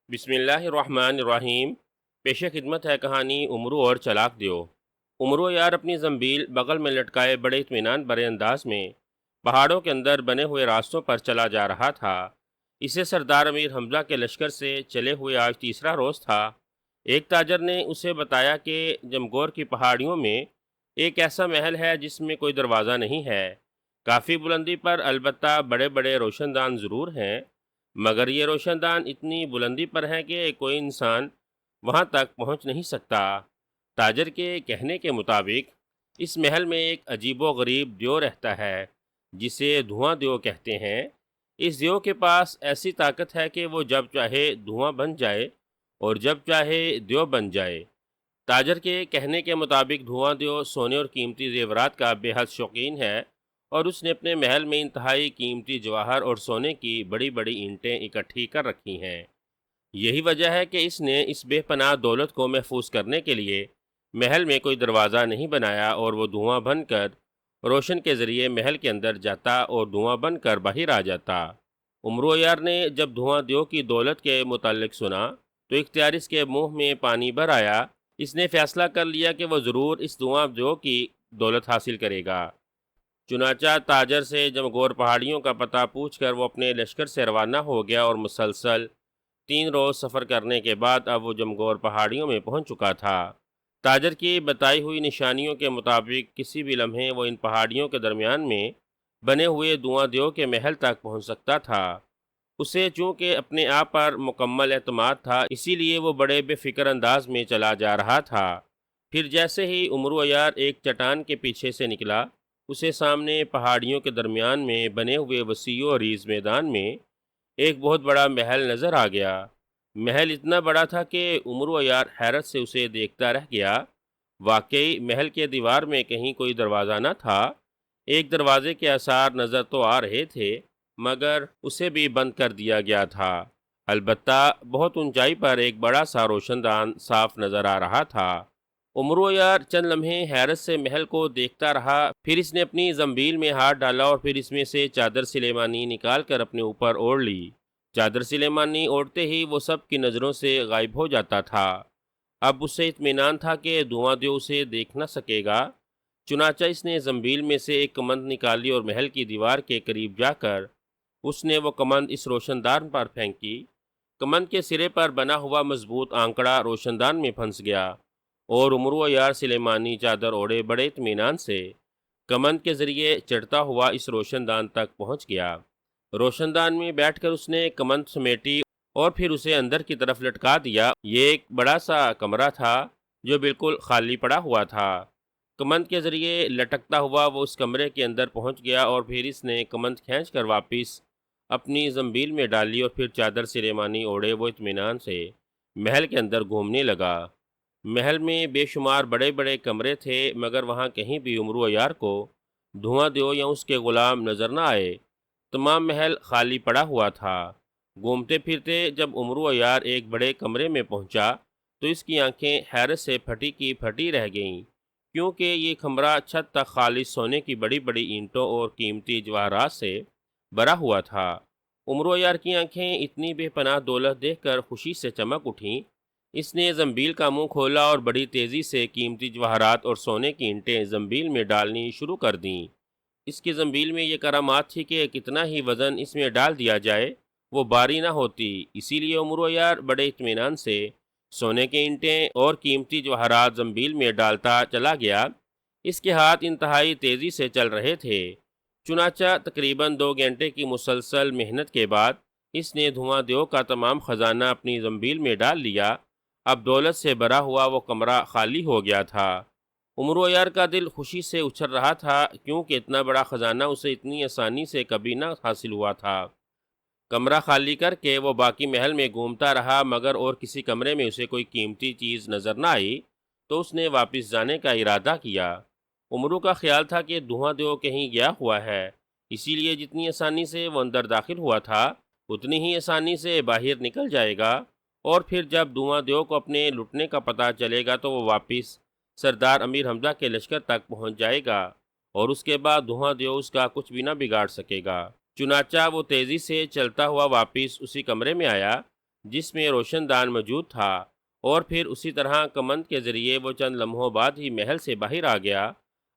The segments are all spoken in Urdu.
بسم اللہ الرحمن الرحیم۔ پیش خدمت ہے کہانی امرو اور چلاک دیو۔ امرو یار اپنی زنبیل بغل میں لٹکائے بڑے اطمینان برے انداز میں پہاڑوں کے اندر بنے ہوئے راستوں پر چلا جا رہا تھا۔ اسے سردار امیر حمزہ کے لشکر سے چلے ہوئے آج تیسرا روز تھا۔ ایک تاجر نے اسے بتایا کہ جمگور کی پہاڑیوں میں ایک ایسا محل ہے جس میں کوئی دروازہ نہیں ہے۔ کافی بلندی پر البتہ بڑے بڑے روشن دان ضرور ہیں، مگر یہ روشن دان اتنی بلندی پر ہیں کہ کوئی انسان وہاں تک پہنچ نہیں سکتا۔ تاجر کے کہنے کے مطابق اس محل میں ایک عجیب و غریب دیو رہتا ہے جسے دھواں دیو کہتے ہیں۔ اس دیو کے پاس ایسی طاقت ہے کہ وہ جب چاہے دھواں بن جائے اور جب چاہے دیو بن جائے۔ تاجر کے کہنے کے مطابق دھواں دیو سونے اور قیمتی زیورات کا بے حد شوقین ہے، اور اس نے اپنے محل میں انتہائی قیمتی جواہر اور سونے کی بڑی بڑی اینٹیں اکٹھی کر رکھی ہیں۔ یہی وجہ ہے کہ اس نے اس بے پناہ دولت کو محفوظ کرنے کے لیے محل میں کوئی دروازہ نہیں بنایا، اور وہ دھواں بن کر روشن کے ذریعے محل کے اندر جاتا اور دھواں بن کر باہر آ جاتا۔ امرو یار نے جب دھواں دیو کی دولت کے متعلق سنا تو اختیار اس کے منہ میں پانی بھر آیا۔ اس نے فیصلہ کر لیا کہ وہ ضرور اس دھواں دیو کی دولت حاصل کرے گا۔ چنانچہ تاجر سے جمگور پہاڑیوں کا پتہ پوچھ کر وہ اپنے لشکر سے روانہ ہو گیا، اور مسلسل 3 روز سفر کرنے کے بعد اب وہ جمگور پہاڑیوں میں پہنچ چکا تھا۔ تاجر کی بتائی ہوئی نشانیوں کے مطابق کسی بھی لمحے وہ ان پہاڑیوں کے درمیان میں بنے ہوئے دھواں دیو کے محل تک پہنچ سکتا تھا۔ اسے چونکہ اپنے آپ پر مکمل اعتماد تھا، اسی لیے وہ بڑے بے فکر انداز میں چلا جا رہا تھا۔ پھر جیسے ہی امرو یار ایک چٹان کے پیچھے سے نکلا، اسے سامنے پہاڑیوں کے درمیان میں بنے ہوئے وسیع و عریض میدان میں ایک بہت بڑا محل نظر آ گیا۔ محل اتنا بڑا تھا کہ امرو یار حیرت سے اسے دیکھتا رہ گیا۔ واقعی محل کے دیوار میں کہیں کوئی دروازہ نہ تھا۔ ایک دروازے کے آثار نظر تو آ رہے تھے، مگر اسے بھی بند کر دیا گیا تھا۔ البتہ بہت اونچائی پر ایک بڑا سا روشن دان صاف نظر آ رہا تھا۔ امرو یار چند لمحے حیرت سے محل کو دیکھتا رہا، پھر اس نے اپنی زنبیل میں ہاتھ ڈالا اور پھر اس میں سے چادر سلیمانی نکال کر اپنے اوپر اوڑھ لی۔ چادر سلیمانی اوڑھتے ہی وہ سب کی نظروں سے غائب ہو جاتا تھا۔ اب اسے اطمینان تھا کہ دھواں دیو اسے دیکھ نہ سکے گا۔ چنانچہ اس نے زنبیل میں سے ایک کمند نکالی اور محل کی دیوار کے قریب جا کر اس نے وہ کمند اس روشن دان پر پھینکی۔ کمند کے سرے پر بنا ہوا مضبوط آنکڑا روشن دان میں پھنس گیا، اور امرو یار سلیمانی چادر اوڑھے بڑے اطمینان سے کمند کے ذریعے چڑھتا ہوا اس روشن دان تک پہنچ گیا۔ روشن دان میں بیٹھ کر اس نے کمند سمیٹی اور پھر اسے اندر کی طرف لٹکا دیا۔ یہ ایک بڑا سا کمرہ تھا جو بالکل خالی پڑا ہوا تھا۔ کمند کے ذریعے لٹکتا ہوا وہ اس کمرے کے اندر پہنچ گیا، اور پھر اس نے کمند کھینچ کر واپس اپنی زنبیل میں ڈالی، اور پھر چادر سلیمانی اوڑھے وہ اطمینان سے محل کے اندر گھومنے لگا۔ محل میں بے شمار بڑے بڑے کمرے تھے، مگر وہاں کہیں بھی امرو یار کو دھواں دیو یا اس کے غلام نظر نہ آئے۔ تمام محل خالی پڑا ہوا تھا۔ گھومتے پھرتے جب امرو یار ایک بڑے کمرے میں پہنچا تو اس کی آنکھیں حیرت سے پھٹی کی پھٹی رہ گئیں، کیونکہ یہ کمرہ چھت تک خالص سونے کی بڑی بڑی اینٹوں اور قیمتی جواہرات سے بھرا ہوا تھا۔ امرو یار کی آنکھیں اتنی بے پناہ دولت دیکھ کر خوشی سے چمک اٹھیں۔ اس نے زنبیل کا منہ کھولا اور بڑی تیزی سے قیمتی جواہرات اور سونے کی اینٹیں زنبیل میں ڈالنی شروع کر دیں۔ اس کی زنبیل میں یہ کرامات تھی کہ کتنا ہی وزن اس میں ڈال دیا جائے وہ باری نہ ہوتی، اسی لیے امرو یار بڑے اطمینان سے سونے کے اینٹیں اور قیمتی جواہرات زنبیل میں ڈالتا چلا گیا۔ اس کے ہاتھ انتہائی تیزی سے چل رہے تھے۔ چنانچہ تقریباً 2 گھنٹے کی مسلسل محنت کے بعد اس نے دھواں دیو کا تمام خزانہ اپنی زنبیل میں ڈال لیا۔ اب دولت سے بھرا ہوا وہ کمرہ خالی ہو گیا تھا۔ امرو یار کا دل خوشی سے اچھل رہا تھا، کیونکہ اتنا بڑا خزانہ اسے اتنی آسانی سے کبھی نہ حاصل ہوا تھا۔ کمرہ خالی کر کے وہ باقی محل میں گھومتا رہا، مگر اور کسی کمرے میں اسے کوئی قیمتی چیز نظر نہ آئی، تو اس نے واپس جانے کا ارادہ کیا۔ امرو کا خیال تھا کہ دھواں دیو کہیں گیا ہوا ہے، اسی لیے جتنی آسانی سے وہ اندر داخل ہوا تھا اتنی ہی آسانی سے باہر نکل جائے گا، اور پھر جب دھواں دیو کو اپنے لٹنے کا پتہ چلے گا تو وہ واپس سردار امیر حمزہ کے لشکر تک پہنچ جائے گا، اور اس کے بعد دھواں دیو اس کا کچھ بھی نہ بگاڑ سکے گا۔ چنانچہ وہ تیزی سے چلتا ہوا واپس اسی کمرے میں آیا جس میں روشن دان موجود تھا، اور پھر اسی طرح کمند کے ذریعے وہ چند لمحوں بعد ہی محل سے باہر آ گیا۔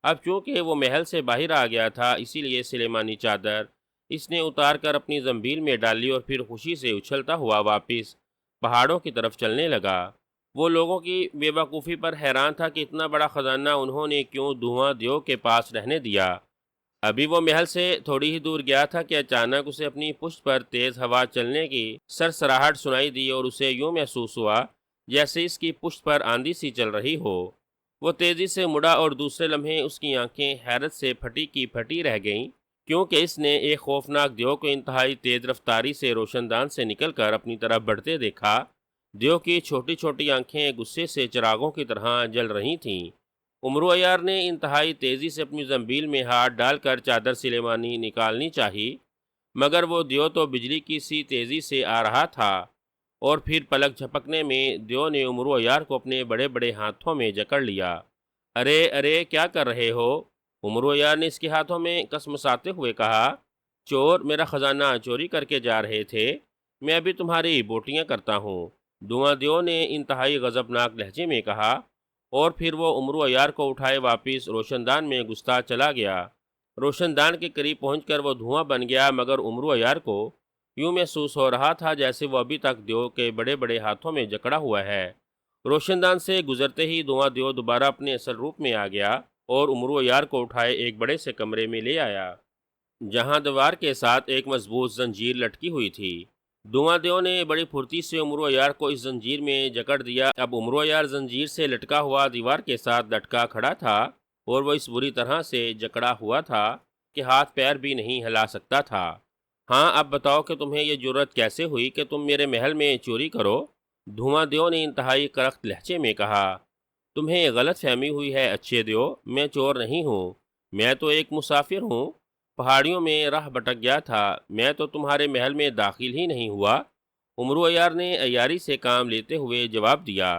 اب چونکہ وہ محل سے باہر آ گیا تھا، اسی لیے سلیمانی چادر اس نے اتار کر اپنی زنبیل میں ڈالی اور پھر خوشی سے اچھلتا ہوا واپس پہاڑوں کی طرف چلنے لگا۔ وہ لوگوں کی بے وقوفی پر حیران تھا کہ اتنا بڑا خزانہ انہوں نے کیوں دھواں دیو کے پاس رہنے دیا۔ ابھی وہ محل سے تھوڑی ہی دور گیا تھا کہ اچانک اسے اپنی پشت پر تیز ہوا چلنے کی سرسراہٹ سنائی دی، اور اسے یوں محسوس ہوا جیسے اس کی پشت پر آندھی سی چل رہی ہو۔ وہ تیزی سے مڑا اور دوسرے لمحے اس کی آنکھیں حیرت سے پھٹی کی پھٹی رہ گئیں، کیونکہ اس نے ایک خوفناک دیو کو انتہائی تیز رفتاری سے روشن دان سے نکل کر اپنی طرف بڑھتے دیکھا۔ دیو کی چھوٹی چھوٹی آنکھیں غصے سے چراغوں کی طرح جل رہی تھیں۔ عمرو عیار نے انتہائی تیزی سے اپنی زنبیل میں ہاتھ ڈال کر چادر سلیمانی نکالنی چاہی، مگر وہ دیو تو بجلی کی سی تیزی سے آ رہا تھا، اور پھر پلک جھپکنے میں دیو نے عمرو عیار کو اپنے بڑے بڑے ہاتھوں میں جکڑ لیا۔ ارے ارے کیا کر رہے ہو؟ عمرو عیار نے اس کے ہاتھوں میں کسمساتے ہوئے کہا۔ چور میرا خزانہ چوری کر کے جا رہے تھے، میں ابھی تمہاری بوٹیاں کرتا ہوں، دھواں دیو نے انتہائی غضبناک لہجے میں کہا، اور پھر وہ عمرو عیار کو اٹھائے واپس روشن دان میں گھستا چلا گیا۔ روشن دان کے قریب پہنچ کر وہ دھواں بن گیا، مگر عمرو عیار کو یوں محسوس ہو رہا تھا جیسے وہ ابھی تک دیو کے بڑے بڑے ہاتھوں میں جکڑا ہوا ہے۔ روشن دان سے گزرتے ہی دھواں دیو دوبارہ اپنے اصل روپ میں آ گیا اور عمرو عیار کو اٹھائے ایک بڑے سے کمرے میں لے آیا، جہاں دیوار کے ساتھ ایک مضبوط زنجیر لٹکی ہوئی تھی۔ دھواں دیو نے بڑی پھرتی سے عمرو عیار کو اس زنجیر میں جکڑ دیا۔ اب عمرو عیار زنجیر سے لٹکا ہوا دیوار کے ساتھ لٹکا کھڑا تھا، اور وہ اس بری طرح سے جکڑا ہوا تھا کہ ہاتھ پیر بھی نہیں ہلا سکتا تھا۔ ہاں اب بتاؤ کہ تمہیں یہ جرت کیسے ہوئی کہ تم میرے محل میں چوری کرو؟ دھواں دیو نے انتہائی کرخت لہجے میں کہا۔ تمہیں غلط فہمی ہوئی ہے اچھے دیو، میں چور نہیں ہوں، میں تو ایک مسافر ہوں، پہاڑیوں میں راہ بھٹک گیا تھا، میں تو تمہارے محل میں داخل ہی نہیں ہوا۔ عمرو عیار نے عیاری سے کام لیتے ہوئے جواب دیا۔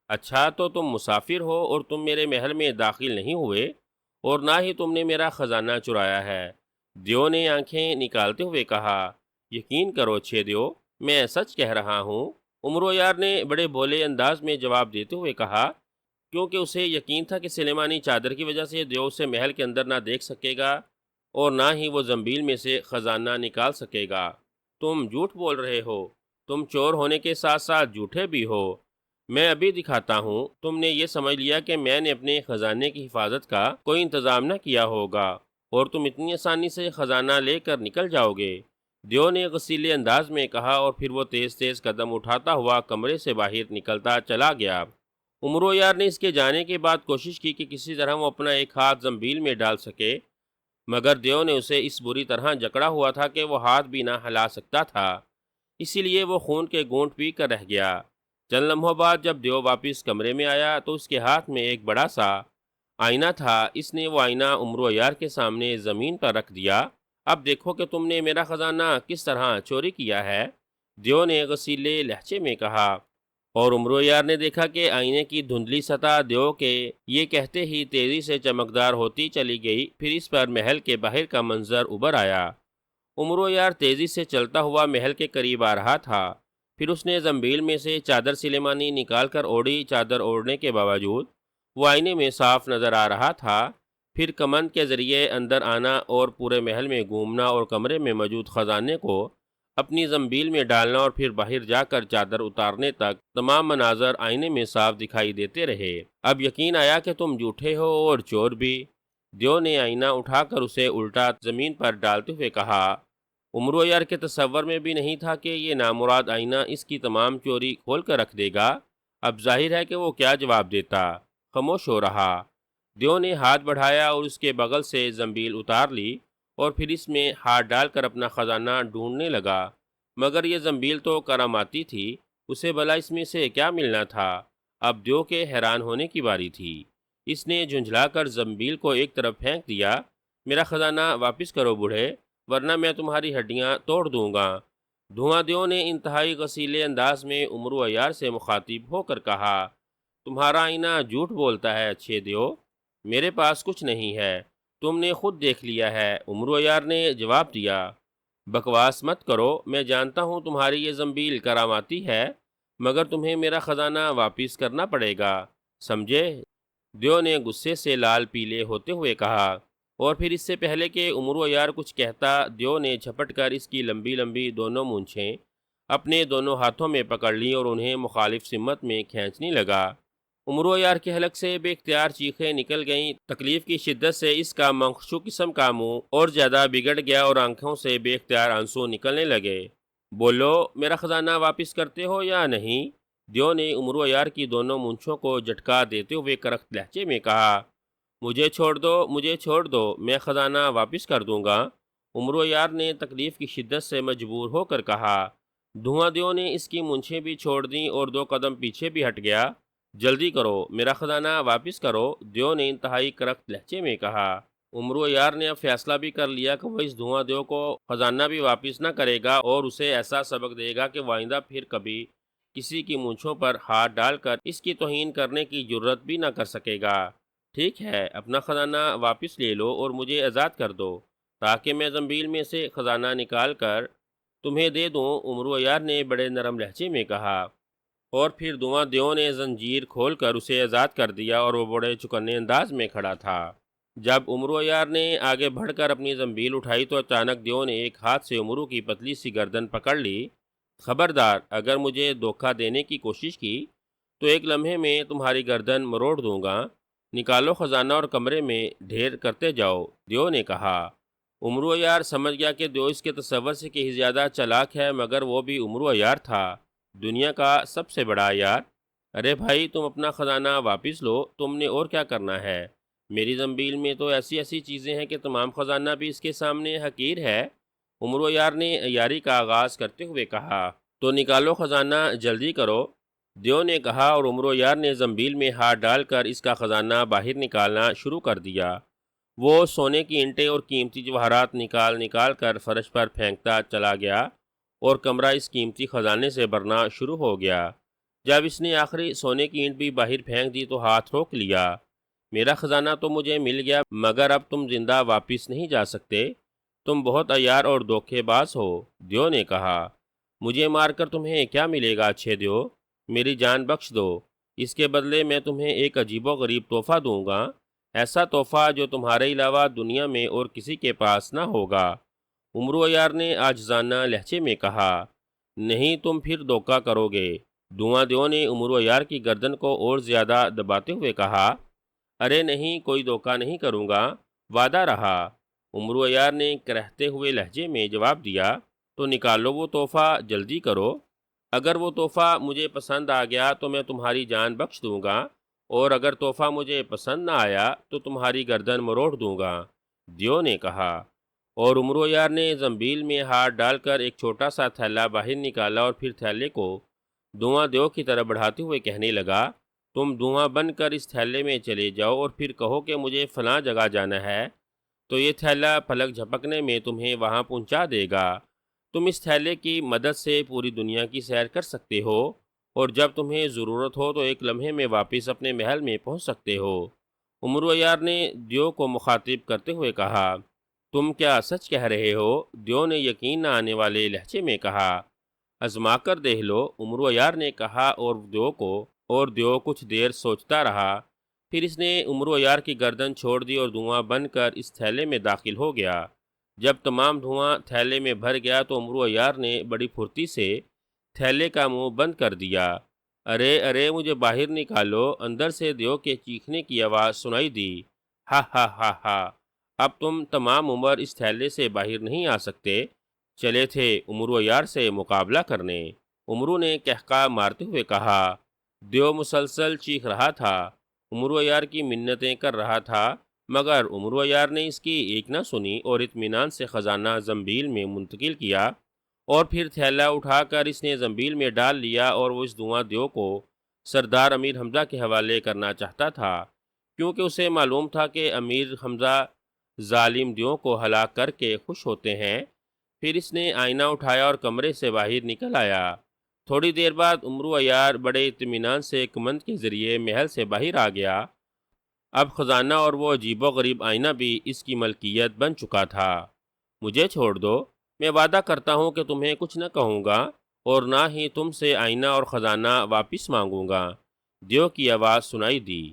اچھا تو تم مسافر ہو اور تم میرے محل میں داخل نہیں ہوئے، اور نہ ہی تم نے میرا خزانہ چرایا ہے، دیو نے آنکھیں نکالتے ہوئے کہا۔ یقین کرو اچھے دیو، میں سچ کہہ رہا ہوں، عمرو عیار نے بڑے بھولے انداز میں جواب دیتے ہوئے کہا، کیونکہ اسے یقین تھا کہ سلیمانی چادر کی وجہ سے دیو اسے محل کے اندر نہ دیکھ سکے گا اور نہ ہی وہ زنبیل میں سے خزانہ نکال سکے گا۔ تم جھوٹ بول رہے ہو، تم چور ہونے کے ساتھ ساتھ جھوٹے بھی ہو۔ میں ابھی دکھاتا ہوں، تم نے یہ سمجھ لیا کہ میں نے اپنے خزانے کی حفاظت کا کوئی انتظام نہ کیا ہوگا اور تم اتنی آسانی سے خزانہ لے کر نکل جاؤ گے، دیو نے غصیلے انداز میں کہا، اور پھر وہ تیز تیز قدم اٹھاتا ہوا کمرے سے باہر نکلتا چلا گیا۔ عمرو عیار نے اس کے جانے کے بعد کوشش کی کہ کسی طرح وہ اپنا ایک ہاتھ زنبیل میں ڈال سکے، مگر دیو نے اسے اس بری طرح جکڑا ہوا تھا کہ وہ ہاتھ بھی نہ ہلا سکتا تھا، اسی لیے وہ خون کے گھونٹ پی کر رہ گیا۔ چند لمحوں بعد جب دیو واپس کمرے میں آیا تو اس کے ہاتھ میں ایک بڑا سا آئینہ تھا۔ اس نے وہ آئینہ عمرو عیار کے سامنے زمین پر رکھ دیا۔ اب دیکھو کہ تم نے میرا خزانہ کس طرح چوری کیا ہے، دیو نے غصیلے لہجے میں کہا، اور عمرو عیار نے دیکھا کہ آئینے کی دھندلی سطح دیو کے یہ کہتے ہی تیزی سے چمکدار ہوتی چلی گئی، پھر اس پر محل کے باہر کا منظر ابھر آیا۔ عمرو عیار تیزی سے چلتا ہوا محل کے قریب آ رہا تھا، پھر اس نے زنبیل میں سے چادر سلیمانی نکال کر اوڑھی۔ چادر اوڑھنے کے باوجود وہ آئینے میں صاف نظر آ رہا تھا۔ پھر کمند کے ذریعے اندر آنا اور پورے محل میں گھومنا اور کمرے میں موجود خزانے کو اپنی زنبیل میں ڈالنا اور پھر باہر جا کر چادر اتارنے تک تمام مناظر آئینے میں صاف دکھائی دیتے رہے۔ اب یقین آیا کہ تم جھوٹے ہو اور چور بھی، دیو نے آئینہ اٹھا کر اسے الٹا زمین پر ڈالتے ہوئے کہا۔ عمرو عیار کے تصور میں بھی نہیں تھا کہ یہ نامراد آئینہ اس کی تمام چوری کھول کر رکھ دے گا۔ اب ظاہر ہے کہ وہ کیا جواب دیتا، خاموش ہو رہا۔ دیو نے ہاتھ بڑھایا اور اس کے بغل سے زنبیل اتار لی اور پھر اس میں ہاتھ ڈال کر اپنا خزانہ ڈھونڈنے لگا، مگر یہ زنبیل تو کراماتی تھی، اسے بھلا اس میں سے کیا ملنا تھا؟ اب دیو کے حیران ہونے کی باری تھی۔ اس نے جھنجھلا کر زنبیل کو ایک طرف پھینک دیا۔ میرا خزانہ واپس کرو بوڑھے، ورنہ میں تمہاری ہڈیاں توڑ دوں گا، دھواں دیو نے انتہائی غصیلے انداز میں عمرو عیار سے مخاطب ہو کر کہا۔ تمہارا آئینہ جھوٹ بولتا ہے اچھے دیو، میرے پاس کچھ نہیں ہے، تم نے خود دیکھ لیا ہے، عمرو عیار نے جواب دیا۔ بکواس مت کرو، میں جانتا ہوں تمہاری یہ زنبیل کراماتی ہے، مگر تمہیں میرا خزانہ واپس کرنا پڑے گا، سمجھے؟ دیو نے غصے سے لال پیلے ہوتے ہوئے کہا، اور پھر اس سے پہلے کہ عمرو یار کچھ کہتا، دیو نے جھپٹ کر اس کی لمبی لمبی دونوں مونچھیں اپنے دونوں ہاتھوں میں پکڑ لیں اور انہیں مخالف سمت میں کھینچنے لگا۔ عمرو یار کے حلق سے بے اختیار چیخیں نکل گئیں، تکلیف کی شدت سے اس کا مخشو قسم کا منہ اور زیادہ بگڑ گیا اور آنکھوں سے بے اختیار آنسو نکلنے لگے۔ بولو، میرا خزانہ واپس کرتے ہو یا نہیں؟ دیو نے عمرو یار کی دونوں مونچھوں کو جھٹکا دیتے ہوئے کرخت لہجے میں کہا۔ مجھے چھوڑ دو، مجھے چھوڑ دو، میں خزانہ واپس کر دوں گا، عمرو یار نے تکلیف کی شدت سے مجبور ہو کر کہا۔ دھواں دیو نے اس کی مونچھیں بھی چھوڑ دیں اور 2 قدم پیچھے بھی ہٹ گیا۔ جلدی کرو، میرا خزانہ واپس کرو، دیو نے انتہائی کرخت لہجے میں کہا۔ عمرو یار نے اب فیصلہ بھی کر لیا کہ وہ اس دھواں دیو کو خزانہ بھی واپس نہ کرے گا اور اسے ایسا سبق دے گا کہ وہ آئندہ پھر کبھی کسی کی مونچھوں پر ہاتھ ڈال کر اس کی توہین کرنے کی جرت بھی نہ کر سکے گا۔ ٹھیک ہے، اپنا خزانہ واپس لے لو اور مجھے آزاد کر دو تاکہ میں زنبیل میں سے خزانہ نکال کر تمہیں دے دوں، عمرو یار نے بڑے نرم لہجے میں کہا۔ اور پھر دھواں دیو نے زنجیر کھول کر اسے آزاد کر دیا اور وہ بڑے چکنے انداز میں کھڑا تھا۔ جب عمرو یار نے آگے بڑھ کر اپنی زنبیل اٹھائی تو اچانک دیو نے ایک ہاتھ سے عمرو کی پتلی سی گردن پکڑ لی۔ خبردار، اگر مجھے دھوکہ دینے کی کوشش کی تو ایک لمحے میں تمہاری گردن مروڑ دوں گا، نکالو خزانہ اور کمرے میں ڈھیر کرتے جاؤ، دیو نے کہا۔ عمرو یار سمجھ گیا کہ دیو اس کے تصور سے کہیں زیادہ چالاک ہے، مگر وہ بھی عمرو یار تھا، دنیا کا سب سے بڑا یار۔ ارے بھائی، تم اپنا خزانہ واپس لو، تم نے اور کیا کرنا ہے؟ میری زنبیل میں تو ایسی ایسی چیزیں ہیں کہ تمام خزانہ بھی اس کے سامنے حقیر ہے، عمرو یار نے یاری کا آغاز کرتے ہوئے کہا۔ تو نکالو خزانہ، جلدی کرو، دیو نے کہا، اور عمرو یار نے زنبیل میں ہاتھ ڈال کر اس کا خزانہ باہر نکالنا شروع کر دیا۔ وہ سونے کی اینٹیں اور قیمتی جواہرات نکال نکال کر فرش پر پھینکتا چلا گیا اور کمرہ اس قیمتی خزانے سے بھرنا شروع ہو گیا۔ جب اس نے آخری سونے کی اینٹ بھی باہر پھینک دی تو ہاتھ روک لیا۔ میرا خزانہ تو مجھے مل گیا، مگر اب تم زندہ واپس نہیں جا سکتے، تم بہت عیار اور دھوکے باز ہو، دیو نے کہا۔ مجھے مار کر تمہیں کیا ملے گا اچھے دیو؟ میری جان بخش دو، اس کے بدلے میں تمہیں ایک عجیب و غریب تحفہ دوں گا، ایسا تحفہ جو تمہارے علاوہ دنیا میں اور کسی کے پاس نہ ہوگا، عمرو یار نے عاجزانہ لہجے میں کہا۔ نہیں، تم پھر دھوکہ کرو گے، دھواں دیو نے عمرو یار کی گردن کو اور زیادہ دباتے ہوئے کہا۔ ارے نہیں، کوئی دھوکہ نہیں کروں گا، وعدہ رہا، عمرو یار نے کرہتے ہوئے لہجے میں جواب دیا۔ تو نکالو وہ تحفہ، جلدی کرو، اگر وہ تحفہ مجھے پسند آ گیا تو میں تمہاری جان بخش دوں گا، اور اگر تحفہ مجھے پسند نہ آیا تو تمہاری گردن مروڑ دوں گا، دیو نے کہا۔ اور عمرو یار نے زنبیل میں ہاتھ ڈال کر ایک چھوٹا سا تھیلا باہر نکالا اور پھر تھیلے کو دھواں دیو کی طرف بڑھاتے ہوئے کہنے لگا، تم دھواں بن کر اس تھیلے میں چلے جاؤ اور پھر کہو کہ مجھے فلاں جگہ جانا ہے، تو یہ تھیلا پلک جھپکنے میں تمہیں وہاں پہنچا دے گا۔ تم اس تھیلے کی مدد سے پوری دنیا کی سیر کر سکتے ہو، اور جب تمہیں ضرورت ہو تو ایک لمحے میں واپس اپنے محل میں پہنچ سکتے ہو۔ عمرو یار نے دیو کو مخاطب کرتے ہوئے کہا۔ تم کیا سچ کہہ رہے ہو؟ دیو نے یقین نہ آنے والے لہجے میں کہا۔ آزما کر دیکھ لو، عمرو یار نے کہا، اور دیو کچھ دیر سوچتا رہا، پھر اس نے عمرو یار کی گردن چھوڑ دی اور دھواں بن کر اس تھیلے میں داخل ہو گیا۔ جب تمام دھواں تھیلے میں بھر گیا تو عمرو یار نے بڑی پھرتی سے تھیلے کا منہ بند کر دیا۔ ارے ارے، مجھے باہر نکالو، اندر سے دیو کے چیخنے کی آواز سنائی دی۔ ہا ہا ہا ہا، اب تم تمام عمر اس تھیلے سے باہر نہیں آ سکتے، چلے تھے عمرو یار سے مقابلہ کرنے، عمرو نے قہقہ مارتے ہوئے کہا۔ دیو مسلسل چیخ رہا تھا، عمرو یار کی منتیں کر رہا تھا، مگر عمرو یار نے اس کی ایک نہ سنی اور اطمینان سے خزانہ زنبیل میں منتقل کیا، اور پھر تھیلا اٹھا کر اس نے زنبیل میں ڈال لیا، اور وہ اس دھواں دیو کو سردار امیر حمزہ کے حوالے کرنا چاہتا تھا، کیونکہ اسے معلوم تھا کہ امیر حمزہ ظالم دیو کو ہلاک کر کے خوش ہوتے ہیں۔ پھر اس نے آئینہ اٹھایا اور کمرے سے باہر نکل آیا۔ تھوڑی دیر بعد عمرو یار بڑے اطمینان سے کمند کے ذریعے محل سے باہر آ گیا۔ اب خزانہ اور وہ عجیب و غریب آئینہ بھی اس کی ملکیت بن چکا تھا۔ مجھے چھوڑ دو، میں وعدہ کرتا ہوں کہ تمہیں کچھ نہ کہوں گا اور نہ ہی تم سے آئینہ اور خزانہ واپس مانگوں گا۔ دیو کی آواز سنائی دی،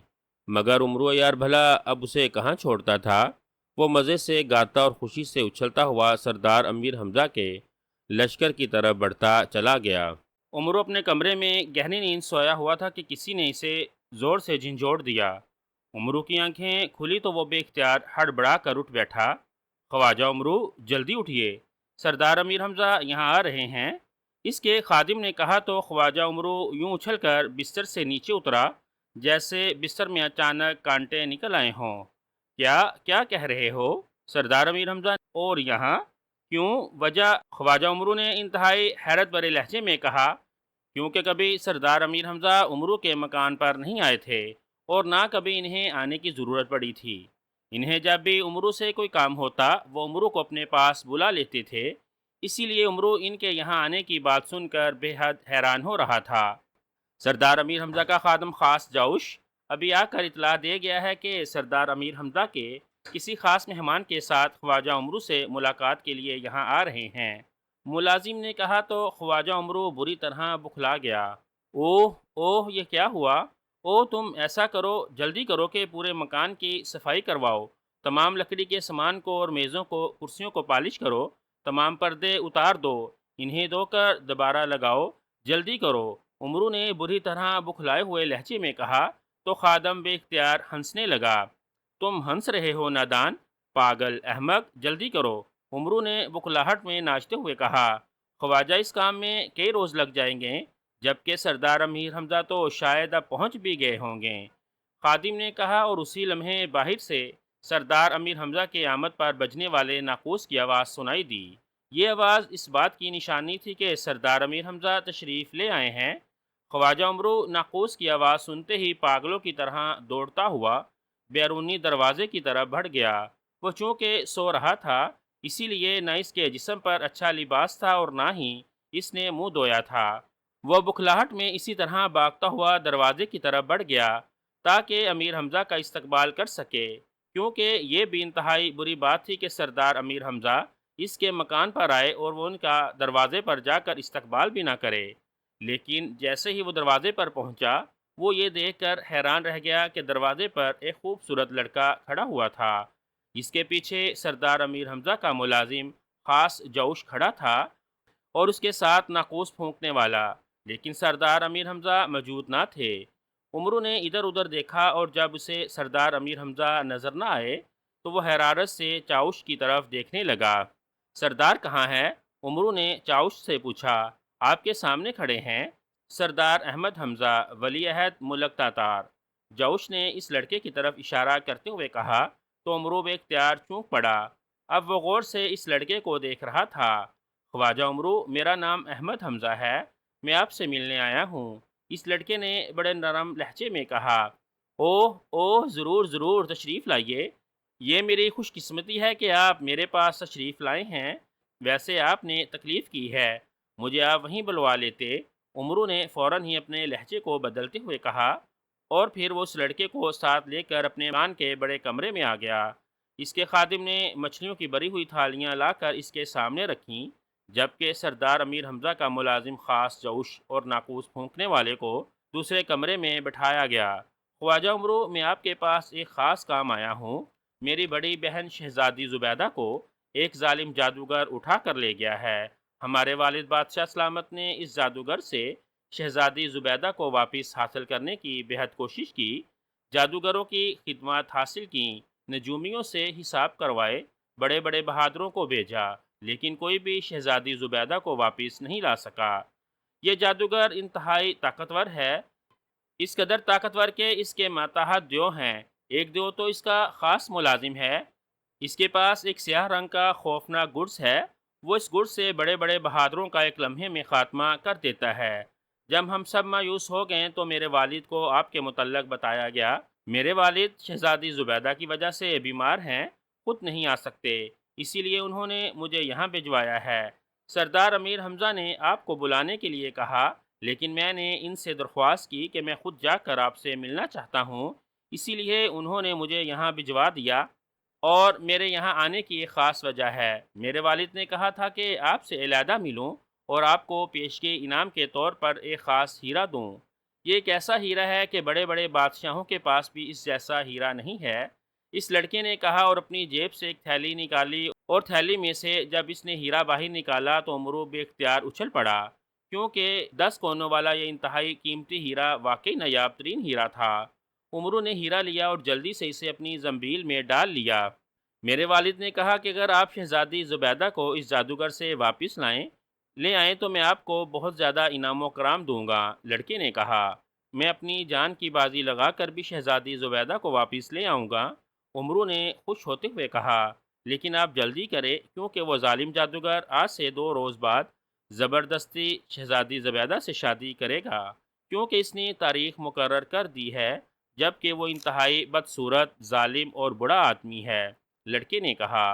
مگر عمرو یار بھلا اب اسے کہاں چھوڑتا تھا۔ وہ مزے سے گاتا اور خوشی سے اچھلتا ہوا سردار امیر حمزہ کے لشکر کی طرف بڑھتا چلا گیا۔ عمرو اپنے کمرے میں گہری نیند سویا ہوا تھا کہ کسی نے اسے زور سے جھنجھوڑ دیا۔ عمرو کی آنکھیں کھلی تو وہ بے اختیار ہڑبڑا کر اٹھ بیٹھا۔ خواجہ عمرو، جلدی اٹھیے، سردار امیر حمزہ یہاں آ رہے ہیں۔ اس کے خادم نے کہا تو خواجہ عمرو یوں اچھل کر بستر سے نیچے اترا جیسے بستر میں اچانک کانٹے نکل آئے ہوں۔ کیا کیا کہہ رہے ہو سردار امیر حمزہ، اور یہاں کیوں؟ وجہ؟ خواجہ عمرو نے انتہائی حیرت بھرے لہجے میں کہا، کیونکہ کبھی سردار امیر حمزہ عمرو کے مکان پر نہیں آئے تھے اور نہ کبھی انہیں آنے کی ضرورت پڑی تھی۔ انہیں جب بھی عمرو سے کوئی کام ہوتا وہ عمرو کو اپنے پاس بلا لیتے تھے، اسی لیے عمرو ان کے یہاں آنے کی بات سن کر بے حد حیران ہو رہا تھا۔ سردار امیر حمزہ کا خادم خاص جوش ابھی آ کر اطلاع دے گیا ہے کہ سردار امیر حمزہ کے کسی خاص مہمان کے ساتھ خواجہ عمرو سے ملاقات کے لیے یہاں آ رہے ہیں۔ ملازم نے کہا تو خواجہ عمرو بری طرح بکھلا گیا۔ اوہ اوہ، یہ کیا ہوا؟ او تم ایسا کرو، جلدی کرو کہ پورے مکان کی صفائی کرواؤ، تمام لکڑی کے سامان کو اور میزوں کو کرسیوں کو پالش کرو، تمام پردے اتار دو، انہیں دھو کر دوبارہ لگاؤ، جلدی کرو، عمرو نے بری طرح بکھلائے ہوئے لہجے میں کہا تو خادم بے اختیار ہنسنے لگا۔ تم ہنس رہے ہو نادان، پاگل، احمق، جلدی کرو، عمرو نے بکھلاہٹ میں ناچتے ہوئے کہا۔ خواجہ، اس کام میں کئی روز لگ جائیں گے، جبکہ سردار امیر حمزہ تو شاید اب پہنچ بھی گئے ہوں گے، خادم نے کہا، اور اسی لمحے باہر سے سردار امیر حمزہ کے آمد پر بجنے والے ناقوس کی آواز سنائی دی۔ یہ آواز اس بات کی نشانی تھی کہ سردار امیر حمزہ تشریف لے آئے ہیں۔ خواجہ عمرو ناقوس کی آواز سنتے ہی پاگلوں کی طرح دوڑتا ہوا بیرونی دروازے کی طرف بڑھ گیا۔ وہ چونکہ سو رہا تھا، اسی لیے نہ اس کے جسم پر اچھا لباس تھا اور نہ ہی اس نے منہ دھویا تھا۔ وہ بکھلاہٹ میں اسی طرح بھاگتا ہوا دروازے کی طرف بڑھ گیا تاکہ امیر حمزہ کا استقبال کر سکے، کیونکہ یہ بھی انتہائی بری بات تھی کہ سردار امیر حمزہ اس کے مکان پر آئے اور وہ ان کا دروازے پر جا کر استقبال بھی نہ کرے۔ لیکن جیسے ہی وہ دروازے پر پہنچا، وہ یہ دیکھ کر حیران رہ گیا کہ دروازے پر ایک خوبصورت لڑکا کھڑا ہوا تھا۔ اس کے پیچھے سردار امیر حمزہ کا ملازم خاص جوش کھڑا تھا اور اس کے ساتھ ناقوس پھونکنے والا، لیکن سردار امیر حمزہ موجود نہ تھے۔ عمرو نے ادھر ادھر دیکھا اور جب اسے سردار امیر حمزہ نظر نہ آئے تو وہ حرارت سے چاوش کی طرف دیکھنے لگا۔ سردار کہاں ہے؟ عمرو نے چاوش سے پوچھا۔ آپ کے سامنے کھڑے ہیں، سردار احمد حمزہ، ولی عہد ملک تاتار، جوش نے اس لڑکے کی طرف اشارہ کرتے ہوئے کہا تو عمرو بے اختیار چونک پڑا۔ اب وہ غور سے اس لڑکے کو دیکھ رہا تھا۔ خواجہ عمرو، میرا نام احمد حمزہ ہے، میں آپ سے ملنے آیا ہوں، اس لڑکے نے بڑے نرم لہجے میں کہا۔ اوہ اوہ، ضرور ضرور، تشریف لائیے، یہ میری خوش قسمتی ہے کہ آپ میرے پاس تشریف لائے ہیں، ویسے آپ نے تکلیف کی ہے، مجھے آپ وہیں بلوا لیتے، عمرو نے فوراً ہی اپنے لہجے کو بدلتے ہوئے کہا، اور پھر وہ اس لڑکے کو ساتھ لے کر اپنے مکان کے بڑے کمرے میں آ گیا۔ اس کے خادم نے مچھلیوں کی بری ہوئی تھالیاں لا کر اس کے سامنے رکھیں، جبکہ سردار امیر حمزہ کا ملازم خاص جوش اور ناقوس پھونکنے والے کو دوسرے کمرے میں بٹھایا گیا۔ خواجہ عمرو، میں آپ کے پاس ایک خاص کام آیا ہوں، میری بڑی بہن شہزادی زبیدہ کو ایک ظالم جادوگر اٹھا کر لے گیا ہے۔ ہمارے والد بادشاہ سلامت نے اس جادوگر سے شہزادی زبیدہ کو واپس حاصل کرنے کی بے حد کوشش کی، جادوگروں کی خدمات حاصل کی، نجومیوں سے حساب کروائے، بڑے بڑے بہادروں کو بھیجا، لیکن کوئی بھی شہزادی زبیدہ کو واپس نہیں لا سکا۔ یہ جادوگر انتہائی طاقتور ہے، اس قدر طاقتور کہ اس کے ماتحت دیو ہیں، ایک دیو تو اس کا خاص ملازم ہے، اس کے پاس ایک سیاہ رنگ کا خوفناک گرز ہے، وہ اس گرز سے بڑے بڑے بہادروں کا ایک لمحے میں خاتمہ کر دیتا ہے۔ جب ہم سب مایوس ہو گئے تو میرے والد کو آپ کے متعلق بتایا گیا، میرے والد شہزادی زبیدہ کی وجہ سے بیمار ہیں، خود نہیں آ سکتے، اسی لیے انہوں نے مجھے یہاں بھجوایا ہے۔ سردار امیر حمزہ نے آپ کو بلانے کے لیے کہا، لیکن میں نے ان سے درخواست کی کہ میں خود جا کر آپ سے ملنا چاہتا ہوں، اسی لیے انہوں نے مجھے یہاں بھجوا دیا۔ اور میرے یہاں آنے کی ایک خاص وجہ ہے۔ میرے والد نے کہا تھا کہ آپ سے علیحدہ ملوں اور آپ کو پیشگی انعام کے طور پر ایک خاص ہیرا دوں۔ یہ ایک ایسا ہیرا ہے کہ بڑے بڑے بادشاہوں کے پاس بھی اس جیسا ہیرا نہیں ہے۔ اس لڑکے نے کہا اور اپنی جیب سے ایک تھیلی نکالی، اور تھیلی میں سے جب اس نے ہیرا باہر نکالا تو امرو بے اختیار اچھل پڑا، کیونکہ 10 کونوں والا یہ انتہائی قیمتی ہیرا واقعی نایاب ترین ہیرا تھا۔ عمرو نے ہیرا لیا اور جلدی سے اسے اپنی زنبیل میں ڈال لیا۔ میرے والد نے کہا کہ اگر آپ شہزادی زبیدہ کو اس جادوگر سے واپس لے آئیں تو میں آپ کو بہت زیادہ انعام و کرام دوں گا۔ لڑکے نے کہا، میں اپنی جان کی بازی لگا کر بھی شہزادی زبیدہ کو واپس لے آؤں گا۔ عمرو نے خوش ہوتے ہوئے کہا، لیکن آپ جلدی کریں کیونکہ وہ ظالم جادوگر آج سے 2 روز بعد زبردستی شہزادی زبیدہ سے شادی کرے گا، کیونکہ اس نے تاریخ مقرر کر دی ہے، جبکہ وہ انتہائی بدصورت، ظالم اور برا آدمی ہے۔ لڑکے نے کہا،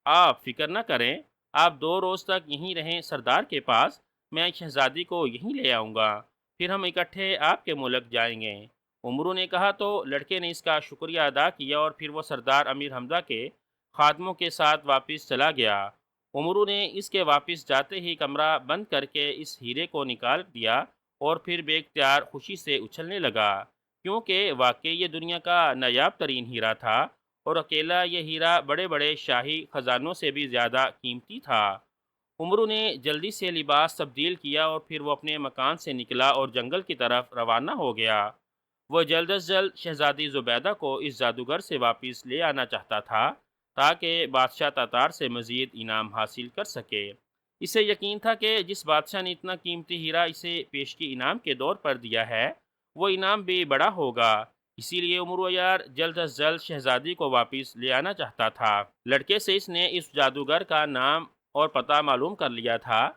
آپ فکر نہ کریں، آپ 2 روز تک یہیں رہیں سردار کے پاس، میں شہزادی کو یہیں لے آؤں گا، پھر ہم اکٹھے آپ کے ملک جائیں گے۔ عمرو نے کہا تو لڑکے نے اس کا شکریہ ادا کیا اور پھر وہ سردار امیر حمزہ کے خادموں کے ساتھ واپس چلا گیا۔ عمرو نے اس کے واپس جاتے ہی کمرہ بند کر کے اس ہیرے کو نکال دیا اور پھر بے اختیار خوشی سے اچھلنے لگا، کیونکہ واقعی یہ دنیا کا نایاب ترین ہیرا تھا اور اکیلا یہ ہیرا بڑے بڑے شاہی خزانوں سے بھی زیادہ قیمتی تھا۔ عمرو نے جلدی سے لباس تبدیل کیا اور پھر وہ اپنے مکان سے نکلا اور جنگل کی طرف روانہ ہو گیا۔ وہ جلد از جلد شہزادی زبیدہ کو اس جادوگر سے واپس لے آنا چاہتا تھا تاکہ بادشاہ تاتار سے مزید انعام حاصل کر سکے۔ اسے یقین تھا کہ جس بادشاہ نے اتنا قیمتی ہیرا اسے پیشگی انعام کے طور پر دیا ہے، وہ انعام بھی بڑا ہوگا۔ اسی لیے عمرو یار جلد از جلد شہزادی کو واپس لے آنا چاہتا تھا۔ لڑکے سے اس نے اس جادوگر کا نام اور پتہ معلوم کر لیا تھا۔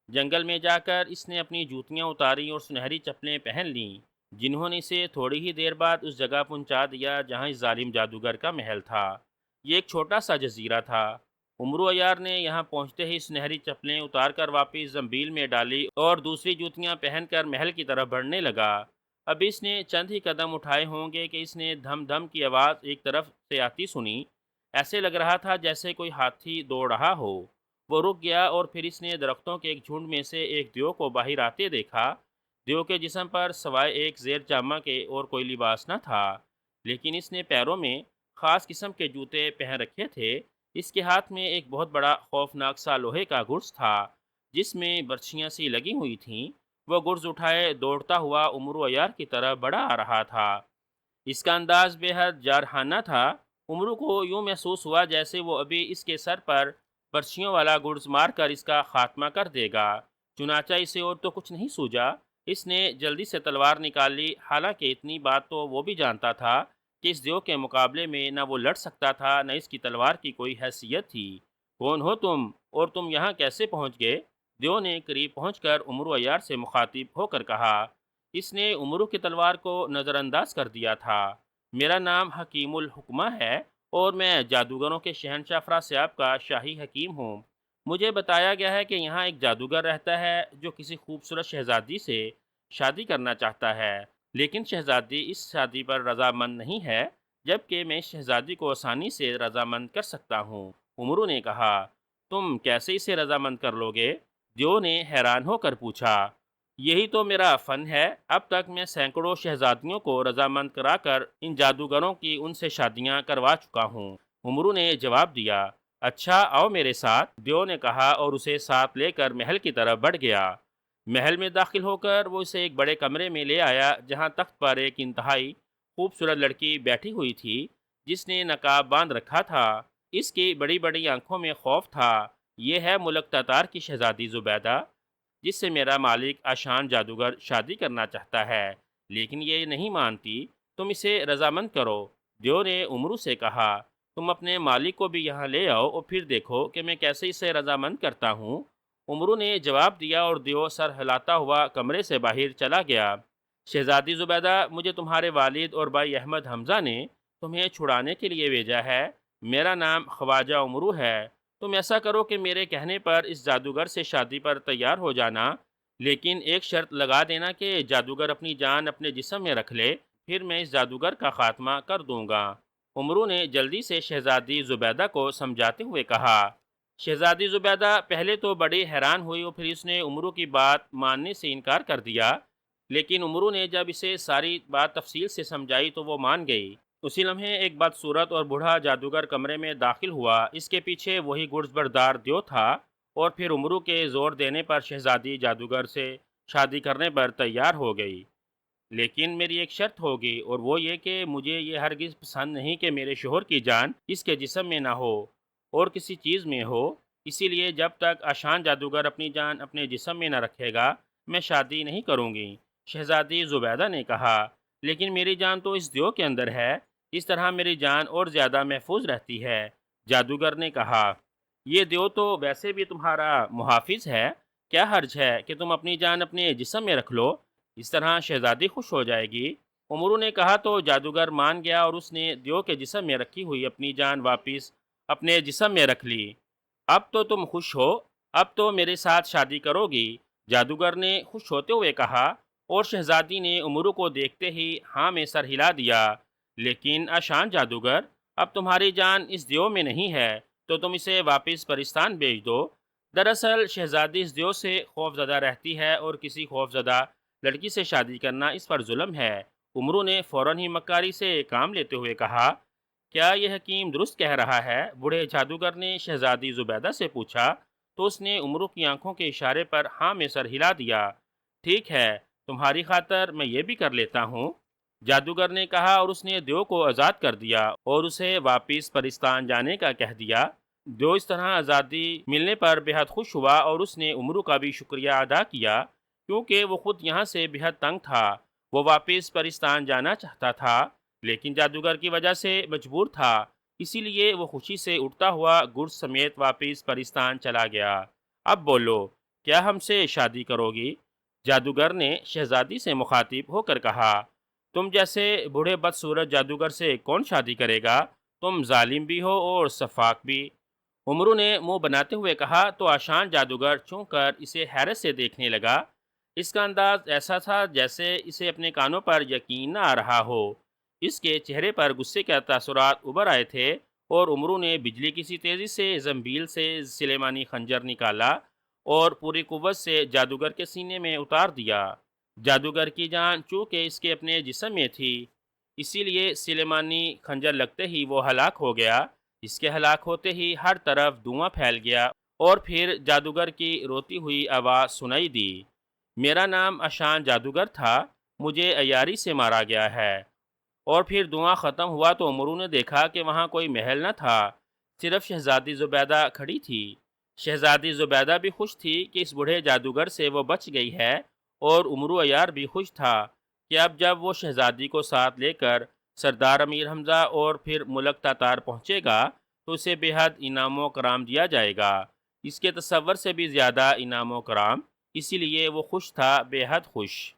جنگل میں جا کر اس نے اپنی جوتیاں اتاری اور سنہری چپلیں پہن لیں، جنہوں نے اسے تھوڑی ہی دیر بعد اس جگہ پہنچا دیا جہاں اس ظالم جادوگر کا محل تھا۔ یہ ایک چھوٹا سا جزیرہ تھا۔ عمرو عیار نے یہاں پہنچتے ہی سنہری چپلیں اتار کر واپس زنبیل میں ڈالی اور دوسری جوتیاں پہن کر محل کی طرف بڑھنے لگا۔ اب اس نے چند ہی قدم اٹھائے ہوں گے کہ اس نے دھم دھم کی آواز ایک طرف سے آتی سنی۔ ایسے لگ رہا تھا جیسے کوئی ہاتھی دوڑ رہا ہو۔ وہ رک گیا اور پھر اس نے درختوں کے ایک جھنڈ میں سے ایک دیو کو باہر آتے دیکھا۔ دیو کے جسم پر سوائے ایک زیر جامہ کے اور کوئی لباس نہ تھا، لیکن اس نے پیروں میں خاص قسم کے جوتے پہن رکھے تھے۔ اس کے ہاتھ میں ایک بہت بڑا خوفناک سا لوہے کا گرز تھا جس میں برچھیاں سی لگی ہوئی تھیں۔ وہ گرز اٹھائے دوڑتا ہوا عمرو عیار کی طرف بڑھا آ رہا تھا۔ اس کا انداز بے حد جارحانہ تھا۔ عمرو کو یوں محسوس ہوا جیسے وہ ابھی اس کے سر پر برچھیوں والا گرز مار کر اس کا خاتمہ کر دے گا۔ چنانچہ اسے اور تو کچھ نہیں سوجا، اس نے جلدی سے تلوار نکال لی، حالانکہ اتنی بات تو وہ بھی جانتا تھا کہ اس دیو کے مقابلے میں نہ وہ لڑ سکتا تھا نہ اس کی تلوار کی کوئی حیثیت تھی۔ کون ہو تم اور تم یہاں کیسے پہنچ گئے؟ دیو نے قریب پہنچ کر عمرو عیار سے مخاطب ہو کر کہا۔ اس نے عمرو کی تلوار کو نظر انداز کر دیا تھا۔ میرا نام حکیم الحکمہ ہے اور میں جادوگروں کے شہنشاہ افراسیاب کا شاہی حکیم ہوں۔ مجھے بتایا گیا ہے کہ یہاں ایک جادوگر رہتا ہے جو کسی خوبصورت شہزادی سے شادی کرنا چاہتا ہے، لیکن شہزادی اس شادی پر رضامند نہیں ہے، جبکہ میں اس شہزادی کو آسانی سے رضامند کر سکتا ہوں۔ عمرو نے کہا، تم کیسے اسے رضامند کر لو گے؟ دیو نے حیران ہو کر پوچھا۔ یہی تو میرا فن ہے، اب تک میں سینکڑوں شہزادیوں کو رضامند کرا کر ان جادوگروں کی ان سے شادیاں کروا چکا ہوں۔ عمرو نے جواب دیا، اچھا آؤ میرے ساتھ، دیو نے کہا اور اسے ساتھ لے کر محل کی طرف بڑھ گیا۔ محل میں داخل ہو کر وہ اسے ایک بڑے کمرے میں لے آیا جہاں تخت پر ایک انتہائی خوبصورت لڑکی بیٹھی ہوئی تھی جس نے نقاب باندھ رکھا تھا۔ اس کی بڑی بڑی آنکھوں میں خوف تھا۔ یہ ہے ملک تاتار کی شہزادی زبیدہ، جس سے میرا مالک آشان جادوگر شادی کرنا چاہتا ہے، لیکن یہ نہیں مانتی، تم اسے رضامند کرو۔ دیو نے عمرو سے کہا، تم اپنے مالک کو بھی یہاں لے آؤ اور پھر دیکھو کہ میں کیسے اسے رضامند کرتا ہوں۔ عمرو نے جواب دیا اور دیو سر ہلاتا ہوا کمرے سے باہر چلا گیا۔ شہزادی زبیدہ، مجھے تمہارے والد اور بھائی احمد حمزہ نے تمہیں چھڑانے کے لیے بھیجا ہے۔ میرا نام خواجہ عمرو ہے۔ تم ایسا کرو کہ میرے کہنے پر اس جادوگر سے شادی پر تیار ہو جانا، لیکن ایک شرط لگا دینا کہ جادوگر اپنی جان اپنے جسم میں رکھ لے، پھر میں اس جادوگر کا خاتمہ کر دوں گا۔ عمرو نے جلدی سے شہزادی زبیدہ کو سمجھاتے ہوئے کہا۔ شہزادی زبیدہ پہلے تو بڑی حیران ہوئی اور پھر اس نے عمرو کی بات ماننے سے انکار کر دیا، لیکن عمرو نے جب اسے ساری بات تفصیل سے سمجھائی تو وہ مان گئی۔ اسی لمحے ایک بدصورت اور بوڑھا جادوگر کمرے میں داخل ہوا۔ اس کے پیچھے وہی گرز بردار دیو تھا، اور پھر عمرو کے زور دینے پر شہزادی جادوگر سے شادی کرنے پر تیار ہو گئی۔ لیکن میری ایک شرط ہوگی، اور وہ یہ کہ مجھے یہ ہرگز پسند نہیں کہ میرے شوہر کی جان اس کے جسم میں نہ ہو اور کسی چیز میں ہو، اسی لیے جب تک آشان جادوگر اپنی جان اپنے جسم میں نہ رکھے گا میں شادی نہیں کروں گی۔ شہزادی زبیدہ نے کہا، لیکن میری جان تو اس دیو کے اندر ہے، اس طرح میری جان اور زیادہ محفوظ رہتی ہے۔ جادوگر نے کہا، یہ دیو تو ویسے بھی تمہارا محافظ ہے، کیا حرج ہے کہ تم اپنی جان اپنے جسم میں رکھ لو، اس طرح شہزادی خوش ہو جائے گی۔ عمرو نے کہا تو جادوگر مان گیا اور اس نے دیو کے جسم میں رکھی ہوئی اپنی جان واپس اپنے جسم میں رکھ لی۔ اب تو تم خوش ہو، اب تو میرے ساتھ شادی کرو گی، جادوگر نے خوش ہوتے ہوئے کہا، اور شہزادی نے عمرو کو دیکھتے ہی ہاں میں سر ہلا دیا۔ لیکن آشان جادوگر، اب تمہاری جان اس دیو میں نہیں ہے تو تم اسے واپس پرستان بھیج دو۔ دراصل شہزادی اس دیو سے خوف زدہ رہتی ہے اور کسی خوف زدہ لڑکی سے شادی کرنا اس پر ظلم ہے۔ عمرو نے فوراً ہی مکاری سے کام لیتے ہوئے کہا، کیا یہ حکیم درست کہہ رہا ہے؟ بوڑھے جادوگر نے شہزادی زبیدہ سے پوچھا تو اس نے عمرو کی آنکھوں کے اشارے پر ہاں میں سر ہلا دیا۔ ٹھیک ہے، تمہاری خاطر میں یہ بھی کر لیتا ہوں، جادوگر نے کہا، اور اس نے دیو کو آزاد کر دیا اور اسے واپس پرستان جانے کا کہہ دیا۔ دیو اس طرح آزادی ملنے پر بے حد خوش ہوا اور اس نے عمرو کا بھی شکریہ ادا کیا، کیونکہ وہ خود یہاں سے بے حد تنگ تھا۔ وہ واپس پرستان جانا چاہتا تھا لیکن جادوگر کی وجہ سے مجبور تھا، اسی لیے وہ خوشی سے اٹھتا ہوا گرز سمیت واپس پرستان چلا گیا۔ اب بولو، کیا ہم سے شادی کرو گی؟ جادوگر نے شہزادی سے مخاطب ہو کر کہا، تم جیسے بوڑھے بدصورت جادوگر سے کون شادی کرے گا؟ تم ظالم بھی ہو اور سفاک بھی۔ عمرو نے منہ بناتے ہوئے کہا تو آشان جادوگر چونک کر اسے حیرت سے دیکھنے لگا۔ اس کا انداز ایسا تھا جیسے اسے اپنے کانوں پر یقین نہ آ رہا ہو۔ اس کے چہرے پر غصے کے تاثرات ابھر آئے تھے، اور عمرو نے بجلی کی سی تیزی سے زنبیل سے سلیمانی خنجر نکالا اور پوری قوت سے جادوگر کے سینے میں اتار دیا۔ جادوگر کی جان چونکہ اس کے اپنے جسم میں تھی، اسی لیے سلیمانی خنجر لگتے ہی وہ ہلاک ہو گیا۔ اس کے ہلاک ہوتے ہی ہر طرف دھواں پھیل گیا اور پھر جادوگر کی روتی ہوئی آواز سنائی دی، میرا نام آشان جادوگر تھا، مجھے عیاری سے مارا گیا ہے۔ اور پھر دھواں ختم ہوا تو عمرو نے دیکھا کہ وہاں کوئی محل نہ تھا، صرف شہزادی زبیدہ کھڑی تھی۔ شہزادی زبیدہ بھی خوش تھی کہ اس بوڑھے جادوگر سے وہ بچ گئی ہے، اور عمرو عیار بھی خوش تھا کہ اب جب وہ شہزادی کو ساتھ لے کر سردار امیر حمزہ اور پھر ملک تاتار پہنچے گا تو اسے بے حد انعام و کرام دیا جائے گا، اس کے تصور سے بھی زیادہ انعام و کرام، اسی لیے وہ خوش تھا، بے حد خوش۔